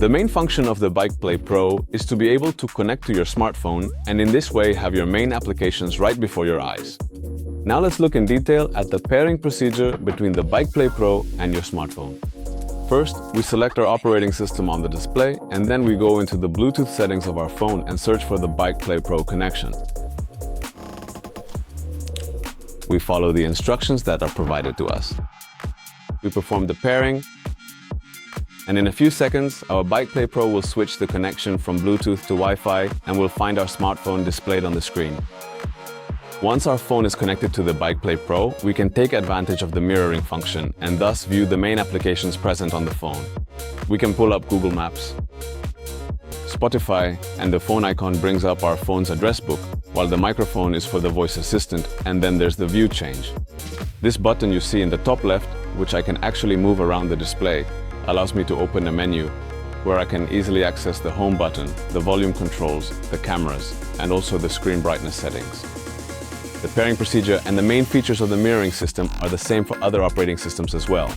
The main function of the Bike Play Pro is to be able to connect to your smartphone and in this way have your main applications right before your eyes. Now let's look in detail at the pairing procedure between the Bike Play Pro and your smartphone. First, we select our operating system on the display and then we go into the Bluetooth settings of our phone and search for the Bike Play Pro connection. We follow the instructions that are provided to us. We perform the pairing, and in a few seconds, our Bike Play Pro will switch the connection from Bluetooth to Wi-Fi and we'll find our smartphone displayed on the screen. Once our phone is connected to the Bike Play Pro, we can take advantage of the mirroring function and thus view the main applications present on the phone. We can pull up Google Maps, Spotify, and the phone icon brings up our phone's address book, while the microphone is for the voice assistant, and then there's the view change. This button you see in the top left, which I can actually move around the display, allows me to open a menu where I can easily access the home button, the volume controls, the cameras, and also the screen brightness settings. The pairing procedure and the main features of the mirroring system are the same for other operating systems as well.